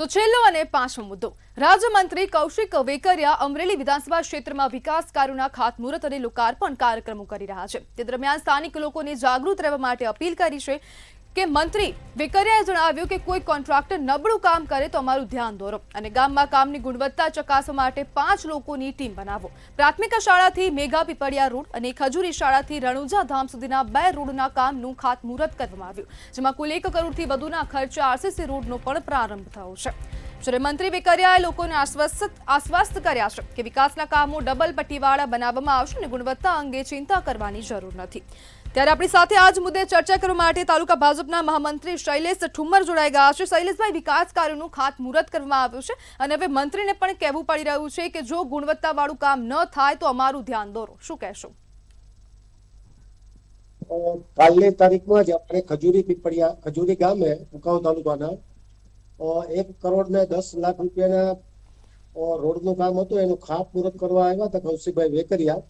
તો છેલ્લો અને પાંચમો મુદ્દો રાજ્યમંત્રી કૌશિક વેકરિયા અમરેલી વિધાનસભા ક્ષેત્રમાં વિકાસ કાર્યોના ખાતમુહૂર્ત અને લોકાર્પણ કાર્યક્રમો કરી રહ્યા છે। તે દરમિયાન સ્થાનિક લોકોને જાગૃત રહેવા માટે અપીલ કરી છે કે મંત્રી વેકરિયાએ જણાવ્યું કે કોઈ કોન્ટ્રાક્ટર નબળું કામ કરે તો અમારું ધ્યાન દોરો અને ગામમાં કામની ગુણવત્તા ચકાસવા માટે 5 લોકોની ટીમ બનાવો। પ્રાથમિક શાળાથી મેઘા પીપળિયા રોડ અને ખજૂરી શાળાથી રણુજા ધામ સુધીના 2 રોડના કામનું ખાતમુહૂર્ત કરવામાં આવ્યું, જેમાં કુલ 1 કરોડથી વધુના ખર્ચે આરસીસી રોડનો પણ પ્રારંભ થયો છે। જ્યારે મંત્રી વેકરિયાએ લોકોને આશ્વસ્ત કર્યા છે કે વિકાસના કામો ડબલ પટ્ટીવાળા બનાવવામાં આવશે અને ગુણવત્તા અંગે ચિંતા કરવાની જરૂર નથી। ત્યારે આપણી સાથે આજ મુદ્દે ચર્ચા કરવા માટે તાલુકા ભાજપના મહામંત્રી શૈલેષ ઠુમ્મર જોડાઈ ગયા છે। શૈલેષભાઈ, વિકાસ કાર્યોનું ખાતમુહૂર્ત કરવામાં આવ્યું છે અને હવે મંત્રીને પણ કહેવું પડી રહ્યું છે કે જો ગુણવત્તાવાળું કામ ન થાય તો અમારું ધ્યાન દોરો, શું કહેશો? કાલની તારીખમાં જ આપણે ખજૂરી ગામે ઉકાવ તાલુકાના 1 કરોડ ને 10 લાખ રૂપિયાના રોડનું કામ હતું, એનું ખાતમુહૂર્ત કરવા આવ્યા હતા કૌશિકભાઈ વેકરિયા।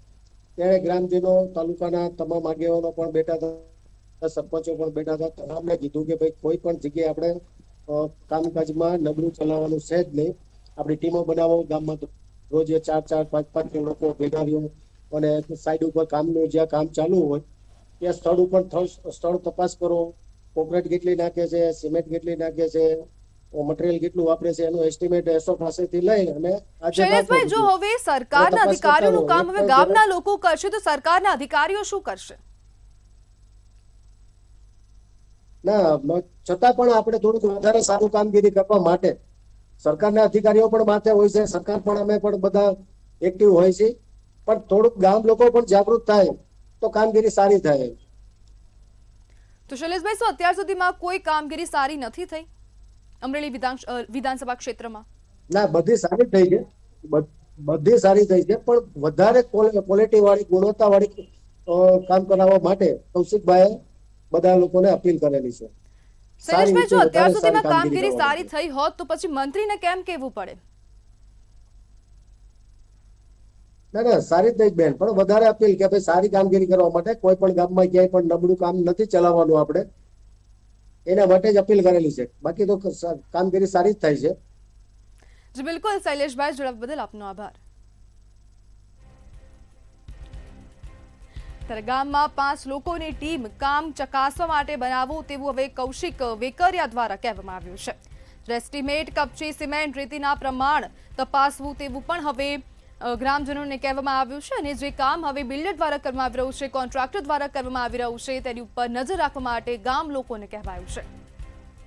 ત્યારે ગ્રામજનો, તાલુકાના તમામ આગેવાનો પણ બેઠા હતા, સરપંચો પણ બેઠા હતા। તમામને કીધું કે ભાઈ કોઈ પણ જગ્યાએ આપણે કામકાજમાં નબળું ચલાવવાનું છે જ નહીં, આપણી ટીમો બનાવો, ગામમાં રોજે 4-4, 5-5 લોકો ભેગા રહ્યો અને સાઈડ ઉપર કામનું જ્યાં કામ ચાલુ હોય ત્યાં સ્થળ તપાસ કરો, કોન્ક્રીટ કેટલી નાખે છે, સિમેન્ટ કેટલી નાખે છે, મટીરીયલ કેટલું વાપરે છે, એનું એસ્ટિમેટ એસો પાસેથી લઈ અને શૈલેષભાઈ, જો હવે સરકારના અધિકારીઓનું કામ હવે ગામના લોકો કરશે તો સરકારના અધિકારીઓ શું કરશે? ના, છતાં પણ આપણે થોડુંક વધારે સારું કામગીરી કરવા માટે સરકારના અધિકારીઓ પણ માથે હોય છે, સરકાર પણ અમે પણ બધા એક્ટિવ હોય છે, પણ થોડુંક ગામ લોકો પણ જાગૃત થાય તો કામગીરી સારી થાય। તો શૈલેષભાઈ, શું અત્યાર સુધીમાં કોઈ કામગીરી સારી નથી થઈ અમરેલી વિધાનસભા ક્ષેત્રમાં? ના, બધી સારી થઈ છે, બધી સારી થઈ છે, પણ વધારે ક્વોલિટી વાળી, ગુણવત્તા વાળી કામ કરાવવા માટે કૌશિકભાઈએ બધા લોકોને અપીલ કરેલી છે। શૈલેષભાઈ, જો અત્યાર સુધીમાં કામગીરી સારી થઈ હોત તો પછી મંત્રીને કેમ કહેવું પડે? ના, સારી થઈ બેન, પણ વધારે અપીલ કે ભાઈ સારી કામગીરી કરવા માટે કોઈ પણ ગામમાં ક્યાંય પણ નબળું કામ નથી ચલાવવાનું, આપણે એના માટે જ અપીલ કરેલી છે, બાકી તો કામગીરી સારી જ થાય છે। જી બિલકુલ શૈલેષભાઈ, જણાવવા બદલ આપનો આભાર। ત્યારે ગામમાં 5 લોકોની ટીમ કામ ચકાસવા માટે બનાવવું તેવું હવે કૌશિક વેકરિયા દ્વારા કહેવામાં આવ્યું છે। એસ્ટિમેટ, કપચી, સિમેન્ટ, રેતીના પ્રમાણ તપાસવું તેવું પણ હવે ગ્રામજનોને કહેવામાં આવ્યું છે અને જે કામ હવે બિલ્ડર દ્વારા કરવામાં આવી રહ્યું છે, કોન્ટ્રાક્ટર દ્વારા કરવામાં આવી રહ્યું છે, તેની ઉપર નજર રાખવા માટે ગામ લોકોને કહેવાયું છે।